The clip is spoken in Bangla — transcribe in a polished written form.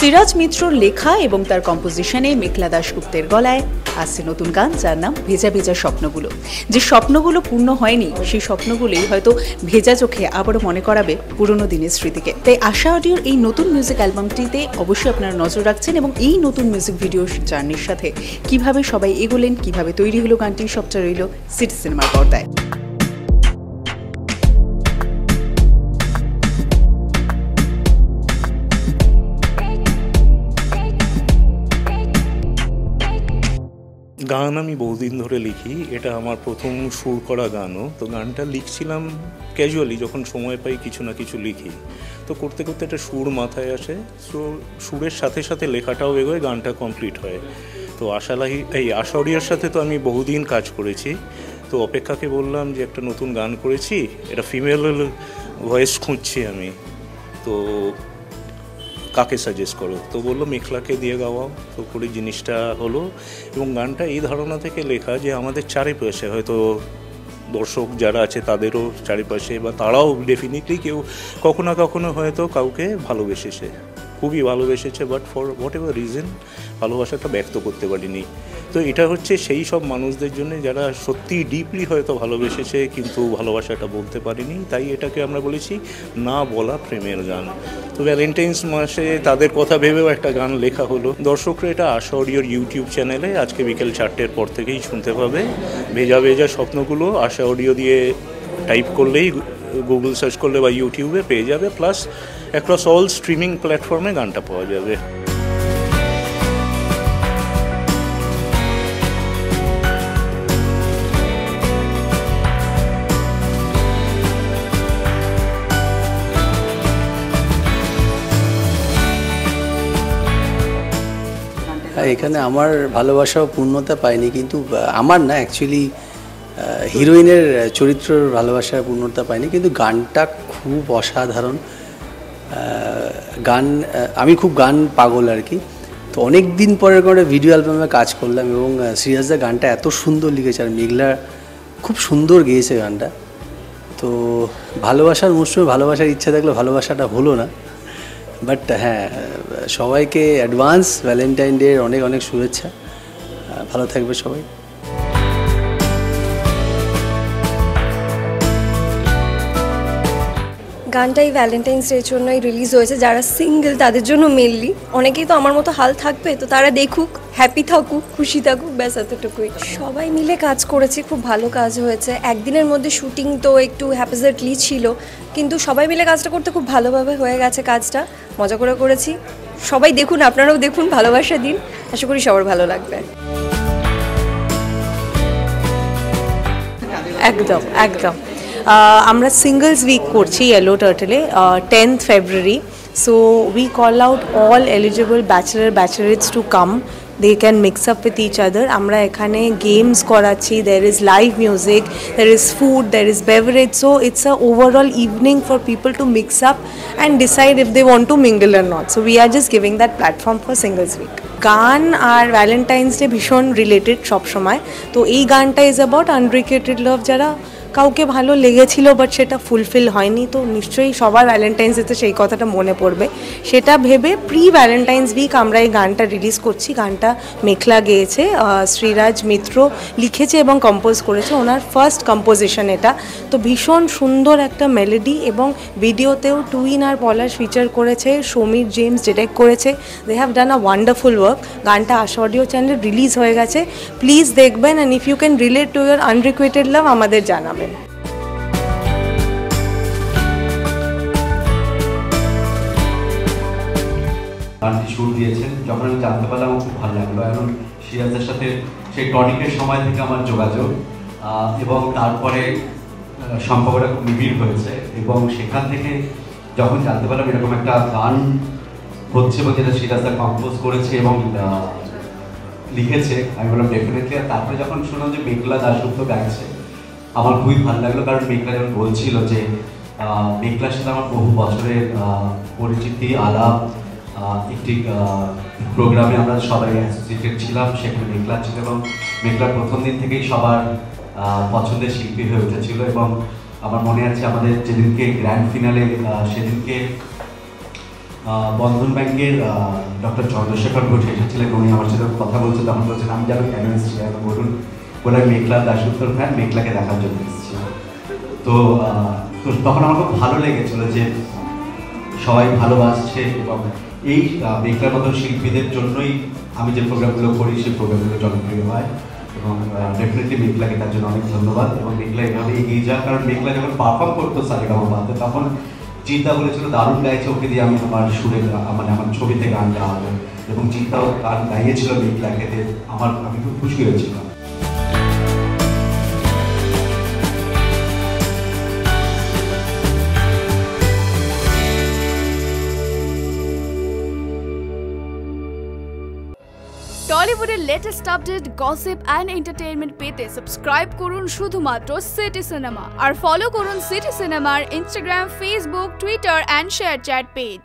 শ্রীরাজ মিত্রর লেখা এবং তার কম্পোজিশনে মেঘলা দাশগুপ্তের গলায় আসছে নতুন গান, যার নাম ভেজা ভেজা স্বপ্নগুলো। যে স্বপ্নগুলো পূর্ণ হয়নি, সেই স্বপ্নগুলোই হয়তো ভেজা চোখে আবারও মনে করাবে পুরনো দিনের স্মৃতিকে। তাই আশা অডিওর এই নতুন মিউজিক অ্যালবামটিতে অবশ্যই আপনারা নজর রাখছেন এবং এই নতুন মিউজিক ভিডিও জার্নির সাথে কিভাবে সবাই এগোলেন, কিভাবে তৈরি হলো গানটি, সবটা রইল সিটি সিনেমার পর্দায়। গান আমি বহুদিন ধরে লিখি, এটা আমার প্রথম সুর করা গানও। তো গানটা লিখছিলাম ক্যাজুয়ালি, যখন সময় পাই কিছু না কিছু লিখি। তো করতে করতে একটা সুর মাথায় আসে, সো সুরের সাথে সাথে লেখাটাও এগোয়, গানটা কমপ্লিট হয়। তো আশা অডিওর সাথে তো আমি বহুদিন কাজ করেছি। তো অপেক্ষাকে বললাম যে একটা নতুন গান করেছি, এটা ফিমেল ভয়েস খুঁজছি আমি, তো কাকে সাজেস্ট করো? তো বললো মেঘলাকে দিয়ে গাওয়াও। তো করে জিনিসটা হলো, এবং গানটা এই ধারণা থেকে লেখা যে আমাদের চারিপাশে হয়তো দর্শক যারা আছে তাদেরও চারিপাশে, বা তারাও ডেফিনেটলি কেউ কখনো না কখনো হয়তো কাউকে ভালোবেসেছে, খুবই ভালোবেসেছে, but for whatever reason ভালোবাসাটা ব্যক্ত করতে পারিনি। তো এটা হচ্ছে সেই সব মানুষদের জন্য যারা সত্যি ডিপলি হয়তো ভালোবেসেছে কিন্তু ভালোবাসাটা বলতে পারেনি। তাই এটাকে আমরা বলেছি না বলা প্রেমের গান। তো ভ্যালেন্টাইন্স মাসে তাদের কথা ভেবেও একটা গান লেখা হলো। দর্শকরা এটা আশা অডিওর ইউটিউব চ্যানেলে আজকে বিকেল 4টের পর থেকেই শুনতে পাবে। ভেজা ভেজা স্বপ্নগুলো আশা অডিও দিয়ে টাইপ করলেই, গুগল সার্চ করলে বা ইউটিউবে পেয়ে যাবে, প্লাস অ্যাক্রস অল স্ট্রিমিং প্ল্যাটফর্মে গানটা পাওয়া যাবে। এখানে আমার ভালোবাসাও পূর্ণতা পায়নি, কিন্তু আমার না, অ্যাকচুয়ালি হিরোইনের চরিত্রের ভালোবাসার পূর্ণতা পায়নি, কিন্তু গানটা খুব অসাধারণ গান। আমি খুব গান পাগল আর কি। তো অনেক দিন পরের করে ভিডিও অ্যালবামে কাজ করলাম, এবং শ্রীরাজদা গানটা এত সুন্দর লিখেছে, আর মেঘলা খুব সুন্দর গেয়েছে গানটা। তো ভালোবাসার মরশুমে ভালোবাসার ইচ্ছা থাকলে ভালোবাসাটা হলো না, বাট হ্যাঁ, সবাইকে অ্যাডভান্স ভ্যালেন্টাইন ডের অনেক অনেক শুভেচ্ছা। ভালো থাকবে সবাই। গানটা এই ভ্যালেন্টাইন্স ডের জন্যই রিলিজ হয়েছে। যারা সিঙ্গেল তাদের জন্য মেনলি, অনেকেই তো আমার মতো হাল থাকবে, তো তারা দেখুক, হ্যাপি থাকুক, খুশি থাকুক, ব্যাস এতটুকুই। সবাই মিলে কাজ করেছি, খুব ভালো কাজ হয়েছে। একদিনের মধ্যে শুটিং তো একটু হ্যাপাজেটলি ছিল, কিন্তু সবাই মিলে কাজটা করতে খুব ভালোভাবে হয়ে গেছে কাজটা, মজা করে করেছি। সবাই দেখুন, আপনারাও দেখুন, ভালোবাসা দিন, আশা করি সবার ভালো লাগবে। একদম একদম আমরা সিঙ্গলস উইক করছি yellow টার্টলে 10th February. So we call out all eligible bachelors to come. They can mix up with each other. আমরা এখানে গেমস করাচ্ছি, there is live music, there is food, there is beverage. So it's a overall evening for people to mix up and decide if they want to mingle or not. So we are just giving that platform for singles week. গান আর ভ্যালেন্টাইন্স ডে ভীষণ রিলেটেড সব সময়। তো এই গানটা ইজ অ্যাবাউট আনরিকুয়েটেড লাভ, যারা কাউকে ভালো লেগেছিল বাট সেটা ফুলফিল হয়নি। তো নিশ্চয়ই সবার ভ্যালেন্টাইন্স ডেতে সেই কথাটা মনে পড়বে, সেটা ভেবে প্রি ভ্যালেন্টাইন্স উইক আমরা এই গানটা রিলিজ করছি। গানটা মেঘলা গেয়েছে, শ্রীরাজ মিত্র লিখেছে এবং কম্পোজ করেছে, ওনার ফার্স্ট কম্পোজিশন এটা। তো ভীষণ সুন্দর একটা মেলোডি, এবং ভিডিওতেও টুইন আর পলাশ ফিচার করেছে, সমীর জেমস ডিরেক্ট করেছে। They have done a wonderful work. গানটা আশা অডিও চ্যানেলে রিলিজ হয়ে গেছে, প্লিজ দেখবেন। And if you can relate to your unrequited love, আমাদের জানাবেন। গানটি সুর দিয়েছেন, যখন আমি জানতে পারলাম আমার খুব ভালো লাগলো। এখন সিরাজের সাথে সেই টনিকের সময় থেকে আমার যোগাযোগ, এবং তারপরে সম্পর্কটা খুব নিবিড় হয়েছে। এবং সেখান থেকে যখন জানতে পারলাম এরকম একটা গান হচ্ছে এবং যেটা সিরাজদা কম্পোজ করেছে এবং লিখেছে, আমি বললাম ডেফিনেটলি। আর তারপরে যখন শুনলাম যে মেঘলা দাশগুপ্ত গাইছে, আমার খুবই ভালো লাগলো। কারণ মেঘলা যখন বলছিল যে মেঘলার সাথে আমার বহু বছরের পরিচিতি, আলাপ, একটি প্রোগ্রামে আমরা সবাই অ্যাসোসিয়েটেড ছিলাম, সেখানে মেঘলা ছিল, এবং মেঘলা প্রথম দিন থেকেই সবার পছন্দের শিল্পী হয়ে উঠেছিল। এবং আমার মনে আছে আমাদের যেদিনকে গ্র্যান্ড ফিনালে, সেদিনকে বন্ধন ব্যাংকের ডক্টর চন্দ্রশেখর ঘোষ এসেছিলেন, উনি আমার সাথে কথা বলছে, তখন বলছেন আমি যেন কেন এসেছি, এখন বলুন বলে মেঘলা দাশগুপ্তর ফ্যান, মেঘলাকে দেখার জন্য এসেছি। তো তখন আমার খুব ভালো লেগেছিল যে সবাই ভালোবাসছে এবং এই মেঘলার মতো শিল্পীদের জন্যই আমি যে প্রোগ্রামগুলো করি সেই প্রোগ্রামগুলো জনপ্রিয় হয় এবং ডেফিনেটলি মেঘলাকে তার জন্য অনেক ধন্যবাদ। এবং মেঘলা এভাবে এগিয়ে যাক, কারণ মেঘলা যখন পারফর্ম করতো সারেগামাপাতে তখন চিন্তা বলেছিল দারুণ গাইছে, ওকে দিয়ে আমি আমার সুরে মানে আমার ছবিতে গান গাওয়াবো, এবং চিন্তাও গান গাইয়েছিল মেঘলাকে, আমি খুব খুশি হয়েছিলাম। টলিউডের latest update, gossip and entertainment পেতে সাবস্ক্রাইব করুন শুধুমাত্র সিটি সিনেমা, আর ফলো করুন সিটি সিনেমার Instagram, Facebook, Twitter and ShareChat page.